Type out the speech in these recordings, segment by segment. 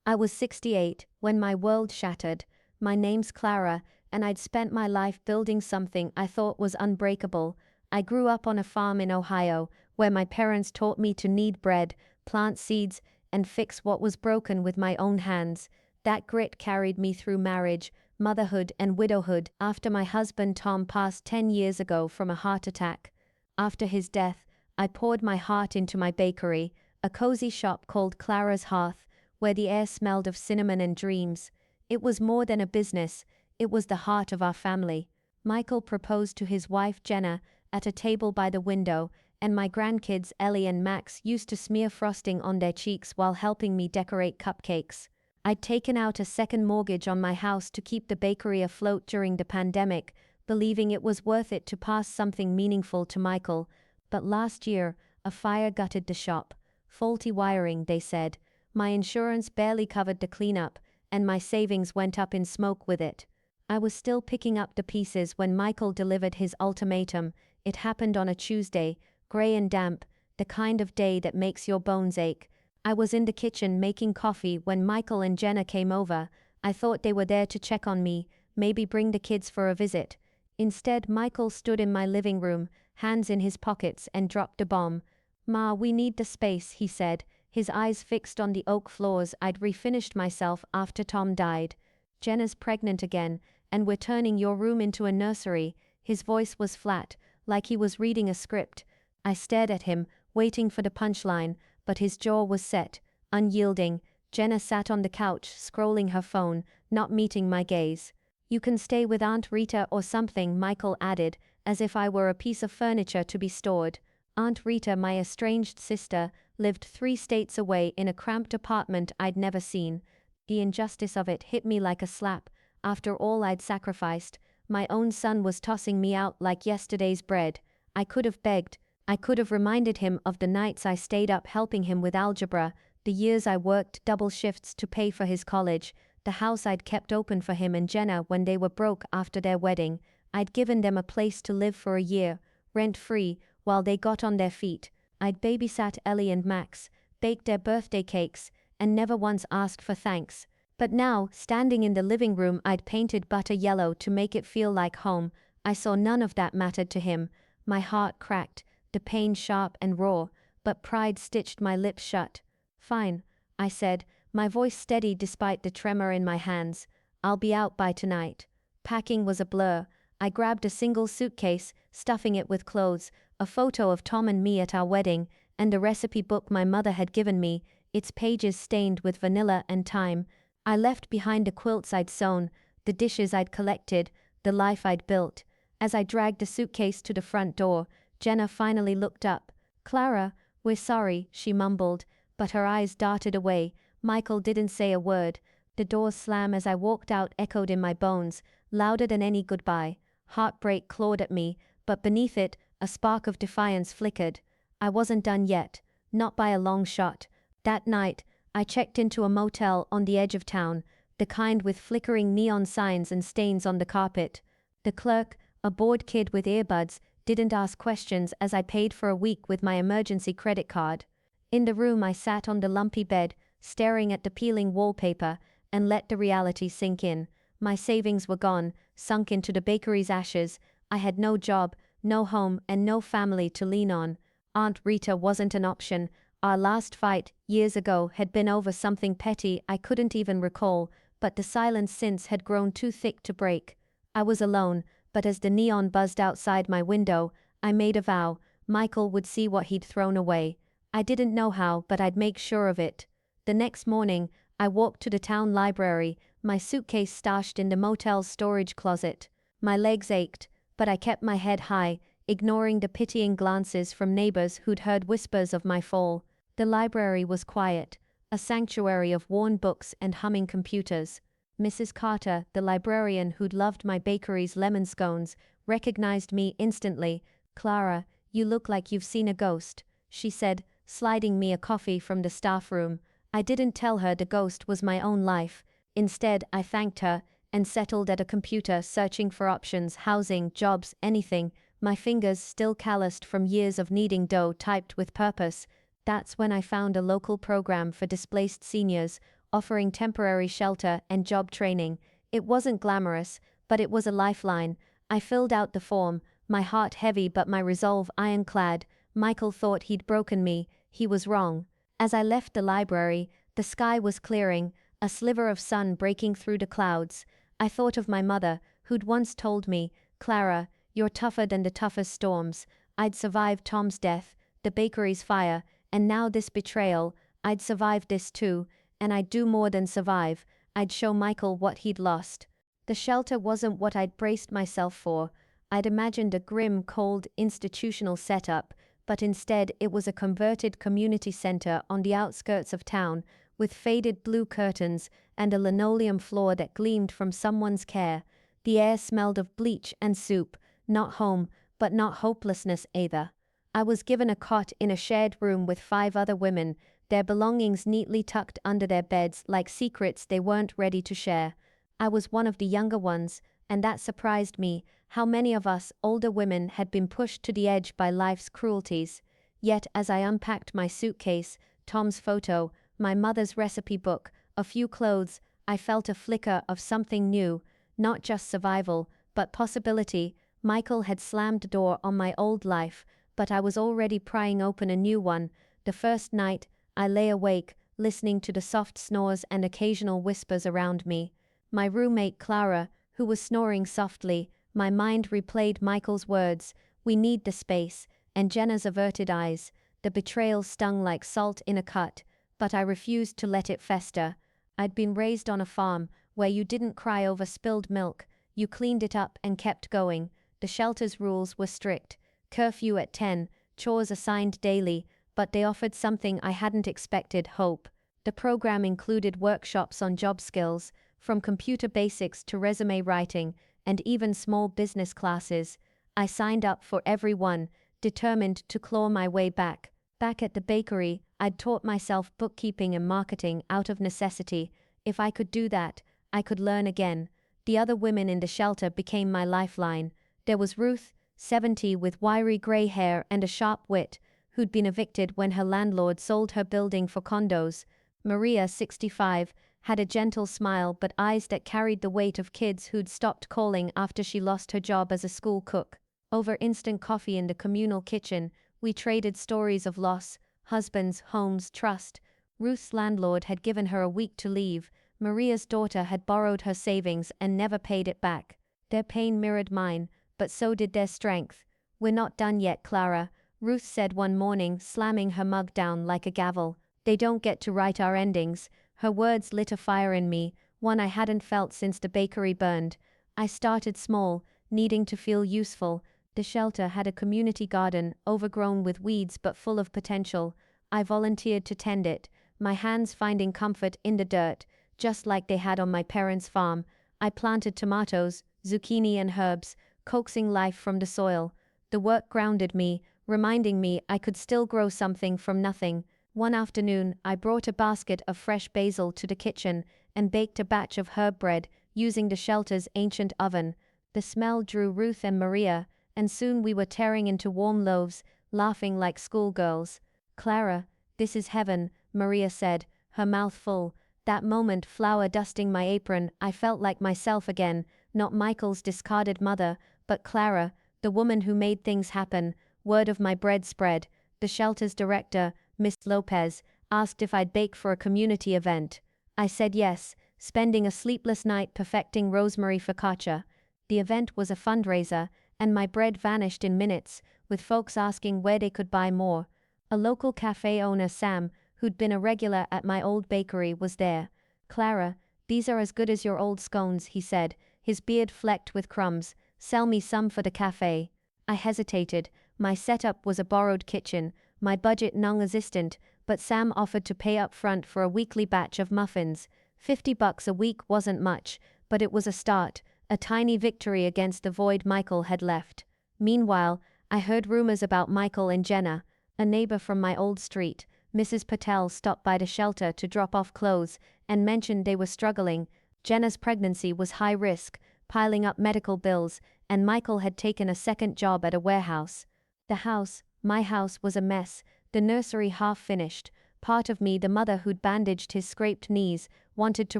I was 68 when my world shattered. My name's Clara, and I'd spent my life building something I thought was unbreakable. I grew up on a farm in Ohio, where my parents taught me to knead bread, plant seeds, and fix what was broken with my own hands. That grit carried me through marriage, motherhood, and widowhood after my husband Tom passed 10 years ago from a heart attack. After his death, I poured my heart into my bakery, a cozy shop called Clara's Hearth, where the air smelled of cinnamon and dreams. It was more than a business, it was the heart of our family. Michael proposed to his wife Jenna at a table by the window, and my grandkids Ellie and Max used to smear frosting on their cheeks while helping me decorate cupcakes. I'd taken out a second mortgage on my house to keep the bakery afloat during the pandemic, believing it was worth it to pass something meaningful to Michael. But last year, a fire gutted the shop. Faulty wiring, they said. My insurance barely covered the cleanup, and my savings went up in smoke with it. I was still picking up the pieces when Michael delivered his ultimatum. It happened on a Tuesday, grey and damp, the kind of day that makes your bones ache. I was in the kitchen making coffee when Michael and Jenna came over. I thought they were there to check on me, maybe bring the kids for a visit. Instead, Michael stood in my living room, hands in his pockets, and dropped a bomb. "Ma, we need the space," he said, his eyes fixed on the oak floors I'd refinished myself after Tom died. "Jenna's pregnant again, and we're turning your room into a nursery." His voice was flat, like he was reading a script. I stared at him, waiting for the punchline, but his jaw was set, unyielding. Jenna sat on the couch, scrolling her phone, not meeting my gaze. "You can stay with Aunt Rita or something," Michael added, as if I were a piece of furniture to be stored. Aunt Rita, my estranged sister, lived 3 states away in a cramped apartment I'd never seen. The injustice of it hit me like a slap. After all I'd sacrificed, my own son was tossing me out like yesterday's bread. I could have begged. I could have reminded him of the nights I stayed up helping him with algebra, the years I worked double shifts to pay for his college, the house I'd kept open for him and Jenna when they were broke after their wedding. I'd given them a place to live for a year, rent-free, while they got on their feet. I'd babysat Ellie and Max, baked their birthday cakes, and never once asked for thanks. But now, standing in the living room I'd painted butter yellow to make it feel like home, I saw none of that mattered to him. My heart cracked, the pain sharp and raw, but pride stitched my lips shut. "Fine," I said, my voice steady despite the tremor in my hands. "I'll be out by tonight." Packing was a blur. I grabbed a single suitcase, stuffing it with clothes, a photo of Tom and me at our wedding, and a recipe book my mother had given me, its pages stained with vanilla and thyme. I left behind the quilts I'd sewn, the dishes I'd collected, the life I'd built. As I dragged the suitcase to the front door, Jenna finally looked up. "Clara, we're sorry," she mumbled, but her eyes darted away. Michael didn't say a word. The door's slam as I walked out echoed in my bones, louder than any goodbye. Heartbreak clawed at me, but beneath it, a spark of defiance flickered. I wasn't done yet, not by a long shot. That night, I checked into a motel on the edge of town, the kind with flickering neon signs and stains on the carpet. The clerk, a bored kid with earbuds, didn't ask questions as I paid for a week with my emergency credit card. In the room I sat on the lumpy bed, staring at the peeling wallpaper, and let the reality sink in. My savings were gone, sunk into the bakery's ashes. I had no job, no home, and no family to lean on. Aunt Rita wasn't an option. Our last fight, years ago, had been over something petty I couldn't even recall, but the silence since had grown too thick to break. I was alone, but as the neon buzzed outside my window, I made a vow: Michael would see what he'd thrown away. I didn't know how, but I'd make sure of it. The next morning, I walked to the town library, my suitcase stashed in the motel's storage closet. My legs ached, but I kept my head high, ignoring the pitying glances from neighbors who'd heard whispers of my fall. The library was quiet, a sanctuary of worn books and humming computers. Mrs. Carter, the librarian who'd loved my bakery's lemon scones, recognized me instantly. "Clara, you look like you've seen a ghost," she said, sliding me a coffee from the staff room. I didn't tell her the ghost was my own life. Instead, I thanked her, and settled at a computer searching for options, housing, jobs, anything, my fingers still calloused from years of kneading dough typed with purpose. That's when I found a local program for displaced seniors, offering temporary shelter and job training. It wasn't glamorous, but it was a lifeline. I filled out the form, my heart heavy but my resolve ironclad. Michael thought he'd broken me. He was wrong. As I left the library, the sky was clearing, a sliver of sun breaking through the clouds. I thought of my mother, who'd once told me, "Clara, you're tougher than the toughest storms." I'd survived Tom's death, the bakery's fire, and now this betrayal. I'd survived this too, and I'd do more than survive. I'd show Michael what he'd lost. The shelter wasn't what I'd braced myself for. I'd imagined a grim, cold, institutional setup, but instead it was a converted community center on the outskirts of town, with faded blue curtains and a linoleum floor that gleamed from someone's care. The air smelled of bleach and soup, not home, but not hopelessness either. I was given a cot in a shared room with 5 other women, their belongings neatly tucked under their beds like secrets they weren't ready to share. I was one of the younger ones, and that surprised me, how many of us older women had been pushed to the edge by life's cruelties. Yet as I unpacked my suitcase, Tom's photo, my mother's recipe book, a few clothes, I felt a flicker of something new, not just survival, but possibility. Michael had slammed the door on my old life, but I was already prying open a new one. The first night, I lay awake, listening to the soft snores and occasional whispers around me. My roommate Clara, who was snoring softly, my mind replayed Michael's words, "We need the space," and Jenna's averted eyes. The betrayal stung like salt in a cut, but I refused to let it fester. I'd been raised on a farm, where you didn't cry over spilled milk, you cleaned it up and kept going. The shelter's rules were strict. Curfew at 10, chores assigned daily, but they offered something I hadn't expected: hope. The program included workshops on job skills, from computer basics to resume writing, and even small business classes. I signed up for every one, determined to claw my way back. Back at the bakery, I'd taught myself bookkeeping and marketing out of necessity. If I could do that, I could learn again. The other women in the shelter became my lifeline. There was Ruth, 70, with wiry gray hair and a sharp wit, who'd been evicted when her landlord sold her building for condos. Maria, 65, had a gentle smile but eyes that carried the weight of kids who'd stopped calling after she lost her job as a school cook. Over instant coffee in the communal kitchen, we traded stories of loss, husbands, homes, trust. Ruth's landlord had given her a week to leave. Maria's daughter had borrowed her savings and never paid it back. Their pain mirrored mine, but so did their strength. "We're not done yet, Clara," Ruth said one morning, slamming her mug down like a gavel. "They don't get to write our endings." Her words lit a fire in me, one I hadn't felt since the bakery burned. I started small, needing to feel useful. The shelter had a community garden, overgrown with weeds but full of potential. I volunteered to tend it, my hands finding comfort in the dirt, just like they had on my parents' farm. I planted tomatoes, zucchini and herbs, coaxing life from the soil. The work grounded me, reminding me I could still grow something from nothing. One afternoon, I brought a basket of fresh basil to the kitchen and baked a batch of herb bread, using the shelter's ancient oven. The smell drew Ruth and Maria, and soon we were tearing into warm loaves, laughing like schoolgirls. "Clara, this is heaven," Maria said, her mouth full. That moment, flour dusting my apron, I felt like myself again, not Michael's discarded mother, but Clara, the woman who made things happen. Word of my bread spread. The shelter's director, Miss Lopez, asked if I'd bake for a community event. I said yes, spending a sleepless night perfecting rosemary focaccia. The event was a fundraiser, and my bread vanished in minutes, with folks asking where they could buy more. A local cafe owner, Sam, who'd been a regular at my old bakery, was there. "Clara, these are as good as your old scones," he said, his beard flecked with crumbs. "Sell me some for the cafe." I hesitated. My setup was a borrowed kitchen, my budget non-existent, but Sam offered to pay up front for a weekly batch of muffins. $50 a week wasn't much, but it was a start, a tiny victory against the void Michael had left. Meanwhile, I heard rumors about Michael and Jenna. A neighbor from my old street, Mrs. Patel, stopped by the shelter to drop off clothes and mentioned they were struggling. Jenna's pregnancy was high risk, piling up medical bills, and Michael had taken a second job at a warehouse. The house, my house, was a mess, the nursery half finished. Part of me, the mother who'd bandaged his scraped knees, wanted to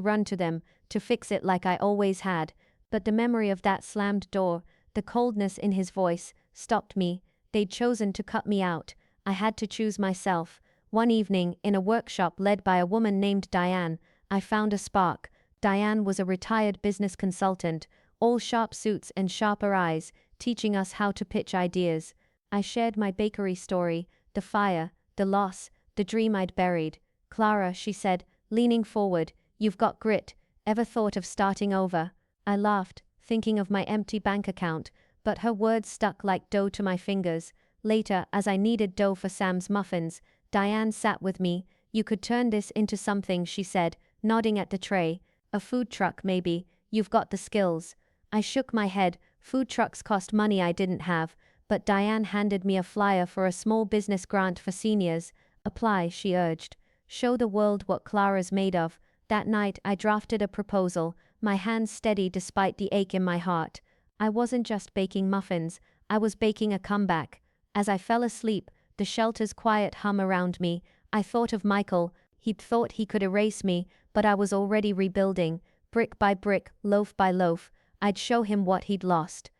run to them, to fix it like I always had. But the memory of that slammed door, the coldness in his voice, stopped me. They'd chosen to cut me out. I had to choose myself. One evening, in a workshop led by a woman named Diane, I found a spark. Diane was a retired business consultant, all sharp suits and sharper eyes, teaching us how to pitch ideas. I shared my bakery story, the fire, the loss, the dream I'd buried. "Clara," she said, leaning forward, "you've got grit. Ever thought of starting over?" I laughed, thinking of my empty bank account, but her words stuck like dough to my fingers. Later, as I needed dough for Sam's muffins, Diane sat with me. "You could turn this into something," she said, nodding at the tray. "A food truck, maybe. You've got the skills." I shook my head. Food trucks cost money I didn't have, but Diane handed me a flyer for a small business grant for seniors. "Apply," she urged. "Show the world what Clara's made of." That night I drafted a proposal, my hands steady despite the ache in my heart. I wasn't just baking muffins, I was baking a comeback. As I fell asleep, the shelter's quiet hum around me, I thought of Michael. He'd thought he could erase me, but I was already rebuilding. Brick by brick, loaf by loaf, I'd show him what he'd lost.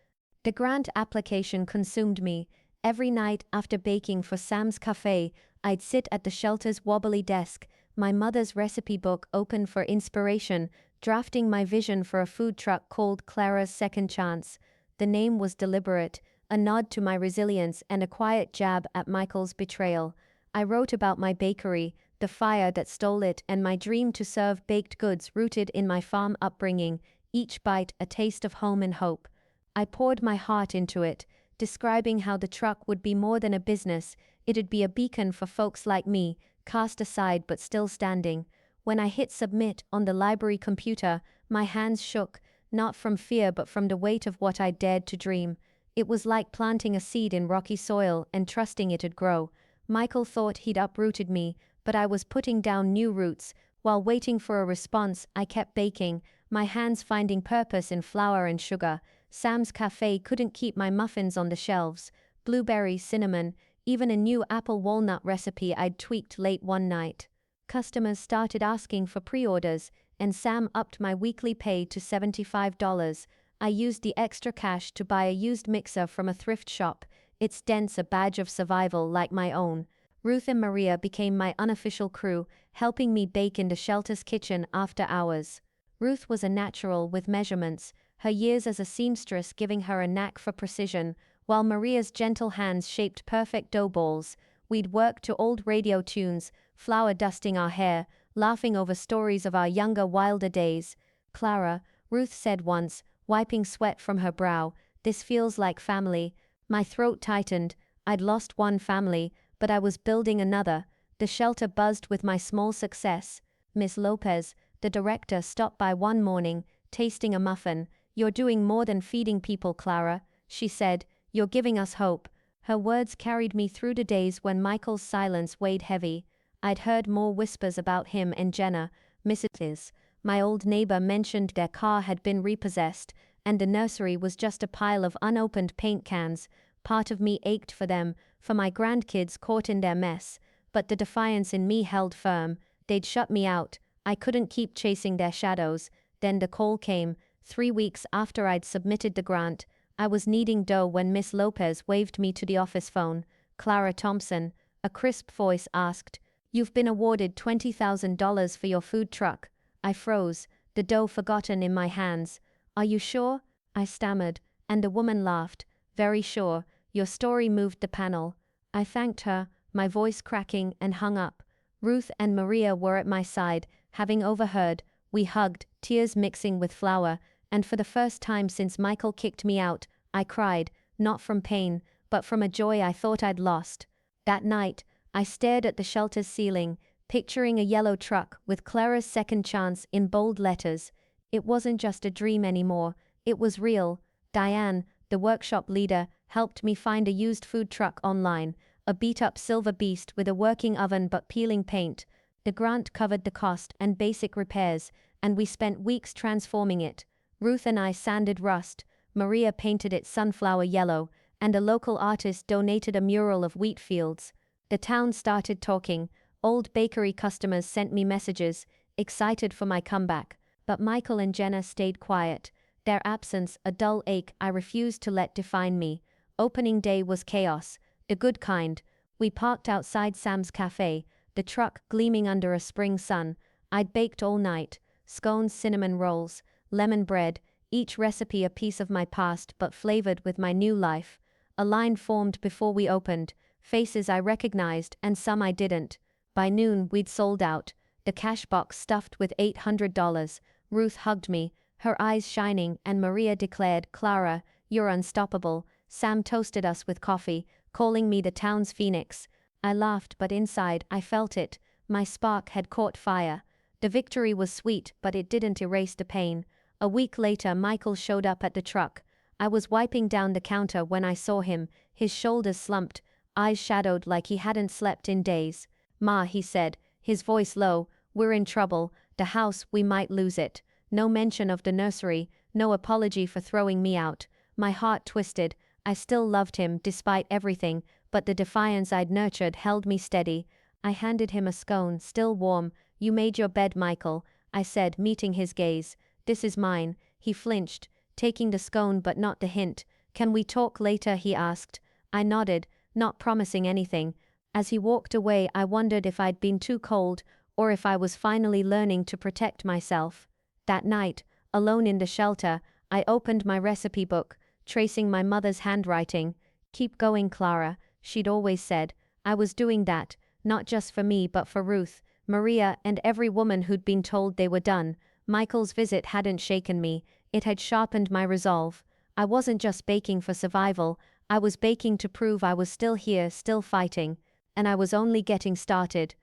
The grant application consumed me. Every night after baking for Sam's Cafe, I'd sit at the shelter's wobbly desk, my mother's recipe book open for inspiration, drafting my vision for a food truck called Clara's Second Chance. The name was deliberate, a nod to my resilience and a quiet jab at Michael's betrayal. I wrote about my bakery, the fire that stole it, and my dream to serve baked goods rooted in my farm upbringing, each bite a taste of home and hope. I poured my heart into it, describing how the truck would be more than a business, it'd be a beacon for folks like me, cast aside but still standing. When I hit submit on the library computer, my hands shook, not from fear but from the weight of what I dared to dream. It was like planting a seed in rocky soil and trusting it'd grow. Michael thought he'd uprooted me, but I was putting down new roots. While waiting for a response, I kept baking, my hands finding purpose in flour and sugar. Sam's Cafe couldn't keep my muffins on the shelves. Blueberry, cinnamon, even a new apple walnut recipe I'd tweaked late one night. Customers started asking for pre-orders, and Sam upped my weekly pay to $75. I used the extra cash to buy a used mixer from a thrift shop, its dents a badge of survival like my own. Ruth and Maria became my unofficial crew, helping me bake in the shelter's kitchen after hours. Ruth was a natural with measurements, her years as a seamstress giving her a knack for precision, while Maria's gentle hands shaped perfect dough balls. We'd work to old radio tunes, flour dusting our hair, laughing over stories of our younger, wilder days. "Clara," Ruth said once, wiping sweat from her brow, "this feels like family." My throat tightened. I'd lost one family, but I was building another. The shelter buzzed with my small success. Miss Lopez, the director, stopped by one morning, tasting a muffin. "You're doing more than feeding people, Clara," she said. "You're giving us hope." Her words carried me through the days when Michael's silence weighed heavy. I'd heard more whispers about him and Jenna. Mrs. My old neighbor mentioned their car had been repossessed, and the nursery was just a pile of unopened paint cans. Part of me ached for them, for my grandkids caught in their mess, but the defiance in me held firm. They'd shut me out. I couldn't keep chasing their shadows. Then the call came, 3 weeks after I'd submitted the grant. I was kneading dough when Miss Lopez waved me to the office phone. "Clara Thompson," a crisp voice asked. "You've been awarded $20,000 for your food truck." I froze, the dough forgotten in my hands. "Are you sure?" I stammered, and the woman laughed. "Very sure. Your story moved the panel." I thanked her, my voice cracking, and hung up. Ruth and Maria were at my side, having overheard. We hugged, tears mixing with flour, and for the first time since Michael kicked me out, I cried, not from pain, but from a joy I thought I'd lost. That night, I stared at the shelter's ceiling, picturing a yellow truck with Clara's Second Chance in bold letters. It wasn't just a dream anymore, it was real. Diane, the workshop leader, helped me find a used food truck online, a beat-up silver beast with a working oven but peeling paint. The grant covered the cost and basic repairs, and we spent weeks transforming it. Ruth and I sanded rust, Maria painted it sunflower yellow, and a local artist donated a mural of wheat fields. The town started talking. Old bakery customers sent me messages, excited for my comeback. But Michael and Jenna stayed quiet. Their absence, a dull ache I refused to let define me. Opening day was chaos, the good kind. We parked outside Sam's Cafe, the truck gleaming under a spring sun. I'd baked all night. Scones, cinnamon rolls, lemon bread, each recipe a piece of my past but flavored with my new life. A line formed before we opened, faces I recognized and some I didn't. By noon we'd sold out, the cash box stuffed with $800. Ruth hugged me, her eyes shining, and Maria declared, "Clara, you're unstoppable." Sam toasted us with coffee, calling me the town's phoenix. I laughed, but inside I felt it. My spark had caught fire. The victory was sweet, but it didn't erase the pain. A week later Michael showed up at the truck. I was wiping down the counter when I saw him, his shoulders slumped, eyes shadowed like he hadn't slept in days. "Ma," he said, his voice low, "we're in trouble. The house, we might lose it." No mention of the nursery, no apology for throwing me out. My heart twisted. I still loved him, despite everything, but the defiance I'd nurtured held me steady. I handed him a scone, still warm. "You made your bed, Michael," I said, meeting his gaze. "This is mine." He flinched, taking the scone but not the hint. "Can we talk later?" he asked. I nodded, not promising anything. As he walked away I wondered if I'd been too cold, or if I was finally learning to protect myself. That night, alone in the shelter, I opened my recipe book, tracing my mother's handwriting. "Keep going, Clara," she'd always said. I was doing that, not just for me but for Ruth, Maria, and every woman who'd been told they were done. Michael's visit hadn't shaken me, it had sharpened my resolve. I wasn't just baking for survival, I was baking to prove I was still here, still fighting. And I was only getting started.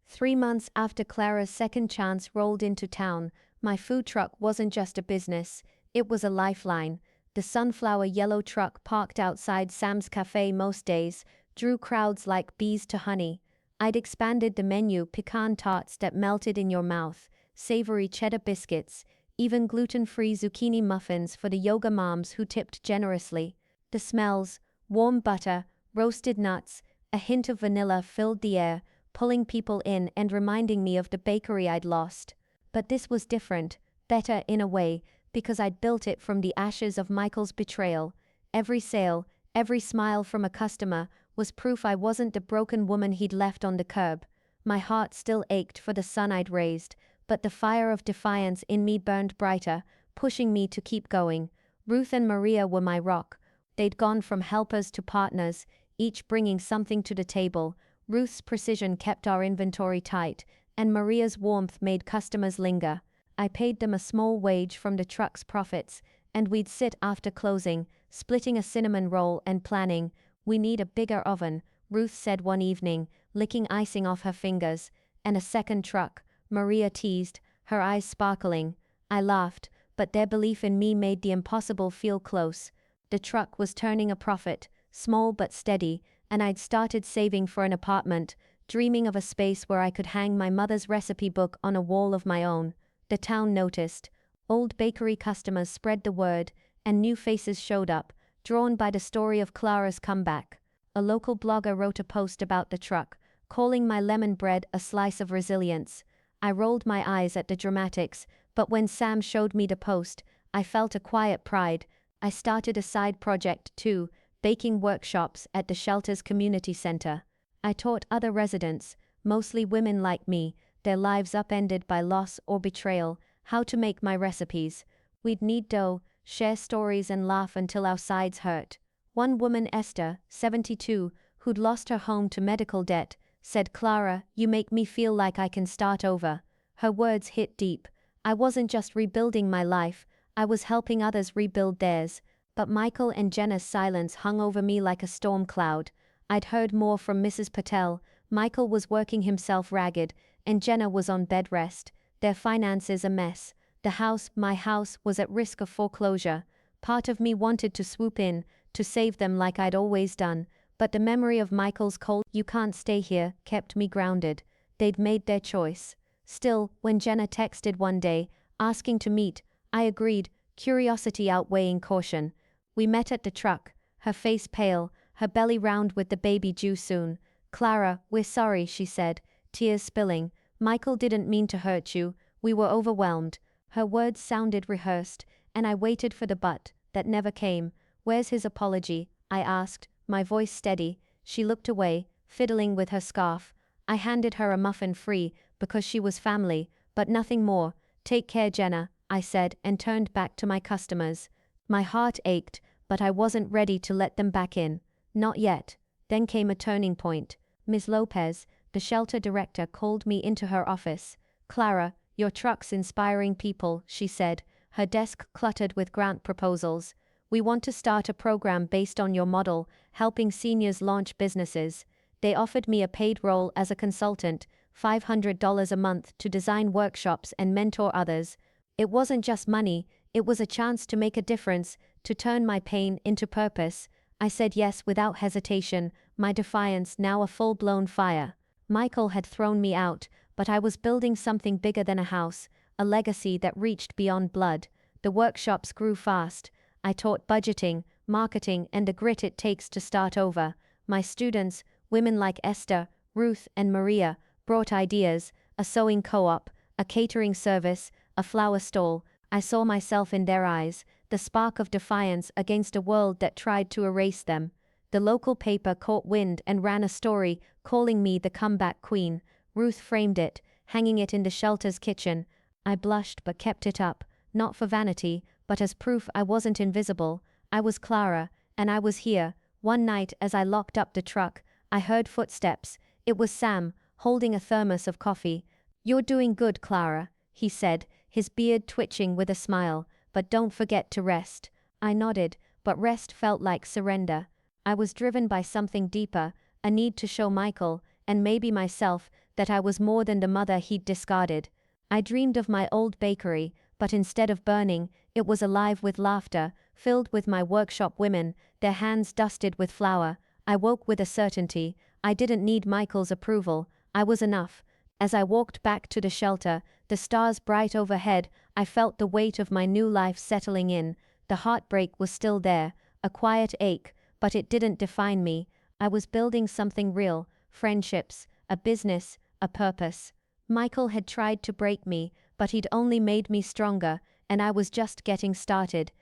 3 months after Clara's second chance rolled into town, my food truck wasn't just a business, it was a lifeline. The sunflower yellow truck parked outside Sam's Cafe most days drew crowds like bees to honey. I'd expanded the menu, pecan tarts that melted in your mouth, savory cheddar biscuits, even gluten-free zucchini muffins for the yoga moms who tipped generously. The smells, warm butter, roasted nuts, a hint of vanilla filled the air, pulling people in and reminding me of the bakery I'd lost. But this was different, better in a way, because I'd built it from the ashes of Michael's betrayal. Every sale, every smile from a customer, was proof I wasn't the broken woman he'd left on the curb. My heart still ached for the son I'd raised, but the fire of defiance in me burned brighter, pushing me to keep going. Ruth and Maria were my rock. They'd gone from helpers to partners, each bringing something to the table. Ruth's precision kept our inventory tight, and Maria's warmth made customers linger. I paid them a small wage from the truck's profits, and we'd sit after closing, splitting a cinnamon roll and planning. "We need a bigger oven," Ruth said one evening, licking icing off her fingers. "And a second truck," Maria teased, her eyes sparkling. I laughed, but their belief in me made the impossible feel close. The truck was turning a profit, small but steady, and I'd started saving for an apartment, dreaming of a space where I could hang my mother's recipe book on a wall of my own. The town noticed. Old bakery customers spread the word, and new faces showed up, drawn by the story of Clara's comeback. A local blogger wrote a post about the truck, calling my lemon bread a slice of resilience. I rolled my eyes at the dramatics, but when Sam showed me the post, I felt a quiet pride. I started a side project too, baking workshops at the shelter's community center. I taught other residents, mostly women like me, their lives upended by loss or betrayal, how to make my recipes. We'd knead dough, share stories and laugh until our sides hurt. One woman, Esther, 72, who'd lost her home to medical debt, said, "Clara, you make me feel like I can start over." Her words hit deep. I wasn't just rebuilding my life, I was helping others rebuild theirs. But Michael and Jenna's silence hung over me like a storm cloud. I'd heard more from Mrs. Patel. Michael was working himself ragged, and Jenna was on bed rest. Their finances a mess. The house, my house, was at risk of foreclosure. Part of me wanted to swoop in, to save them like I'd always done, but the memory of Michael's cold "you can't stay here" kept me grounded. They'd made their choice. Still, when Jenna texted one day, asking to meet, I agreed, curiosity outweighing caution. We met at the truck, her face pale, her belly round with the baby due soon. "Clara, we're sorry," she said, tears spilling. "Michael didn't mean to hurt you. We were overwhelmed. Her words sounded rehearsed, and I waited for the but that never came. Where's his apology? I asked, my voice steady. She looked away, fiddling with her scarf. I handed her a muffin free, because she was family, but nothing more. Take care, Jenna, I said, and turned back to my customers. My heart ached, but I wasn't ready to let them back in. Not yet. Then came a turning point. Ms. Lopez, the shelter director, called me into her office. Clara, your truck's inspiring people, she said, her desk cluttered with grant proposals. We want to start a program based on your model, helping seniors launch businesses. They offered me a paid role as a consultant, $500 a month to design workshops and mentor others. It wasn't just money, it was a chance to make a difference, to turn my pain into purpose. I said yes without hesitation, my defiance now a full-blown fire. Michael had thrown me out, but I was building something bigger than a house, a legacy that reached beyond blood. The workshops grew fast. I taught budgeting, marketing, and the grit it takes to start over. My students, women like Esther, Ruth, and Maria, brought ideas, a sewing co-op, a catering service, a flower stall. I saw myself in their eyes, the spark of defiance against a world that tried to erase them. The local paper caught wind and ran a story, calling me the comeback queen. Ruth framed it, hanging it in the shelter's kitchen. I blushed but kept it up, not for vanity, but as proof I wasn't invisible. I was Clara, and I was here. One night as I locked up the truck, I heard footsteps. It was Sam, holding a thermos of coffee. You're doing good, Clara, he said, his beard twitching with a smile, but don't forget to rest. I nodded, but rest felt like surrender. I was driven by something deeper, a need to show Michael, and maybe myself, that I was more than the mother he'd discarded. I dreamed of my old bakery, but instead of burning, it was alive with laughter, filled with my workshop women, their hands dusted with flour. I woke with a certainty. I didn't need Michael's approval. I was enough. As I walked back to the shelter, the stars bright overhead, I felt the weight of my new life settling in. The heartbreak was still there, a quiet ache, but it didn't define me. I was building something real, friendships, a business, a purpose. Michael had tried to break me, but he'd only made me stronger, and I was just getting started.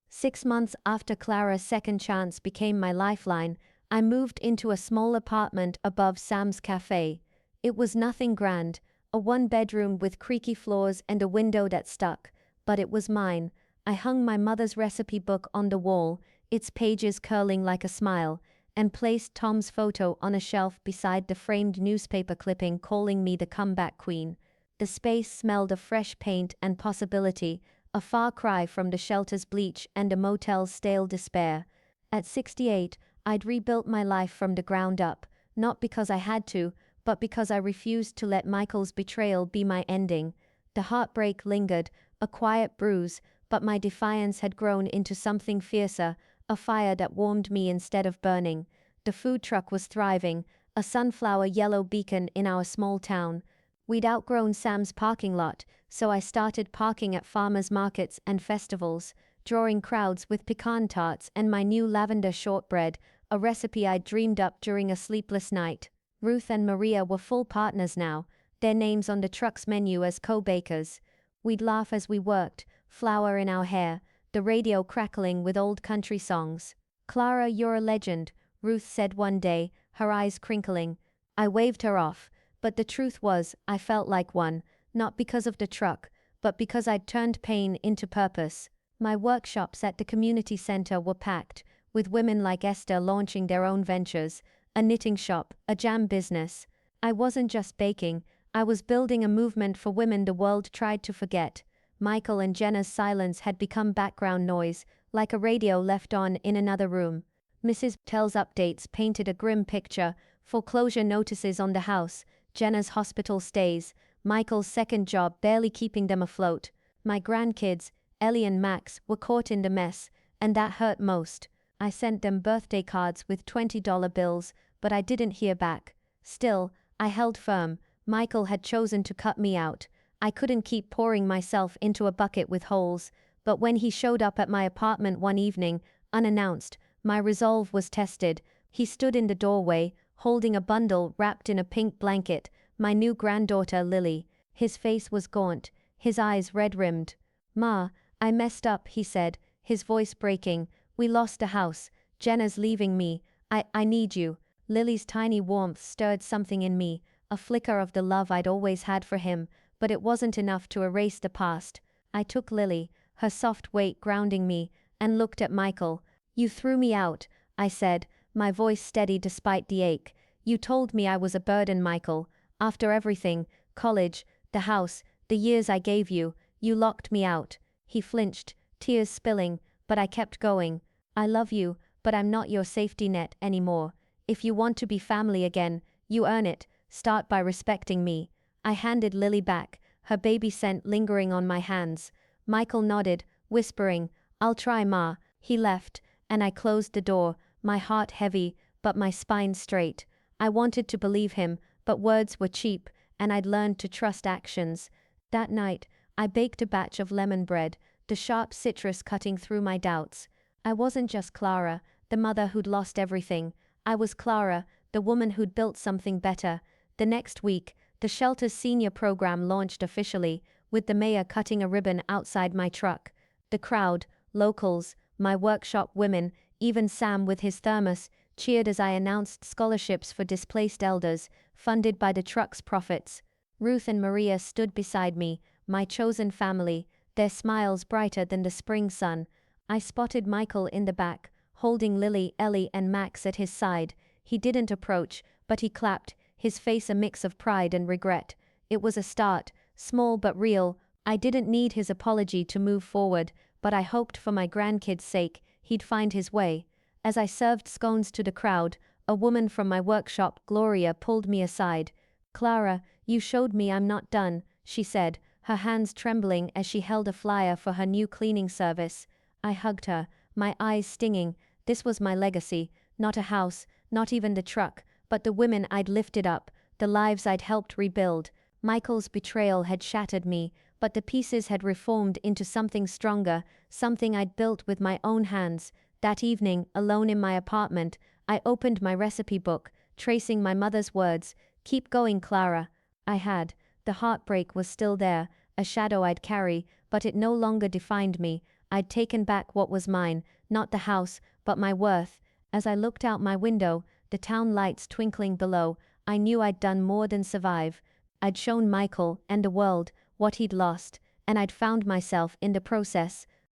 6 months after Clara's second chance became my lifeline, I moved into a small apartment above Sam's Cafe. It was nothing grand, a one-bedroom with creaky floors and a window that stuck, but it was mine. I hung my mother's recipe book on the wall, its pages curling like a smile, and placed Tom's photo on a shelf beside the framed newspaper clipping calling me the comeback queen. The space smelled of fresh paint and possibility, a far cry from the shelter's bleach and a motel's stale despair. At 68, I'd rebuilt my life from the ground up, not because I had to, but because I refused to let Michael's betrayal be my ending. The heartbreak lingered, a quiet bruise, but my defiance had grown into something fiercer, a fire that warmed me instead of burning. The food truck was thriving, a sunflower yellow beacon in our small town. We'd outgrown Sam's parking lot, so I started parking at farmers' markets and festivals, drawing crowds with pecan tarts and my new lavender shortbread, a recipe I'd dreamed up during a sleepless night. Ruth and Maria were full partners now, their names on the truck's menu as co-bakers. We'd laugh as we worked, flour in our hair, the radio crackling with old country songs. "Clara, you're a legend," Ruth said one day, her eyes crinkling. I waved her off, but the truth was, I felt like one, not because of the truck, but because I'd turned pain into purpose. My workshops at the community center were packed, with women like Esther launching their own ventures, a knitting shop, a jam business. I wasn't just baking, I was building a movement for women the world tried to forget. Michael and Jenna's silence had become background noise, like a radio left on in another room. Mrs. Tell's updates painted a grim picture, foreclosure notices on the house, Jenna's hospital stays, Michael's second job barely keeping them afloat. My grandkids, Ellie and Max, were caught in the mess, and that hurt most. I sent them birthday cards with $20 bills, but I didn't hear back. Still, I held firm. Michael had chosen to cut me out. I couldn't keep pouring myself into a bucket with holes, but when he showed up at my apartment one evening, unannounced, my resolve was tested. He stood in the doorway, holding a bundle wrapped in a pink blanket, my new granddaughter Lily. His face was gaunt, his eyes red-rimmed. "Ma, I messed up," he said, his voice breaking. "We lost a house. Jenna's leaving me. I need you." Lily's tiny warmth stirred something in me, a flicker of the love I'd always had for him, but it wasn't enough to erase the past. I took Lily, her soft weight grounding me, and looked at Michael. "You threw me out," I said, my voice steady despite the ache. "You told me I was a burden, Michael. After everything, college, the house, the years I gave you, you locked me out." He flinched, tears spilling, but I kept going. "I love you, but I'm not your safety net anymore. If you want to be family again, you earn it. Start by respecting me." I handed Lily back, her baby scent lingering on my hands. Michael nodded, whispering, "I'll try, Ma." He left, and I closed the door, my heart heavy, but my spine straight. I wanted to believe him, but words were cheap, and I'd learned to trust actions. That night, I baked a batch of lemon bread, the sharp citrus cutting through my doubts. I wasn't just Clara, the mother who'd lost everything. I was Clara, the woman who'd built something better. The next week, the shelter's senior program launched officially, with the mayor cutting a ribbon outside my truck. The crowd, locals, my workshop women, even Sam with his thermos, cheered as I announced scholarships for displaced elders, funded by the truck's profits. Ruth and Maria stood beside me, my chosen family, their smiles brighter than the spring sun. I spotted Michael in the back, holding Lily, Ellie, and Max at his side. He didn't approach, but he clapped, his face a mix of pride and regret. It was a start, small but real. I didn't need his apology to move forward, but I hoped for my grandkids' sake, he'd find his way. As I served scones to the crowd, a woman from my workshop, Gloria, pulled me aside. "Clara, you showed me I'm not done," she said, her hands trembling as she held a flyer for her new cleaning service. I hugged her, my eyes stinging. This was my legacy, not a house, not even the truck, but the women I'd lifted up, the lives I'd helped rebuild. Michael's betrayal had shattered me, but the pieces had reformed into something stronger, something I'd built with my own hands. That evening, alone in my apartment, I opened my recipe book, tracing my mother's words, "Keep going, Clara." I had. The heartbreak was still there, a shadow I'd carry, but it no longer defined me. I'd taken back what was mine, not the house, but my worth. As I looked out my window, the town lights twinkling below, I knew I'd done more than survive. I'd shown Michael and the world what he'd lost, and I'd found myself in the process.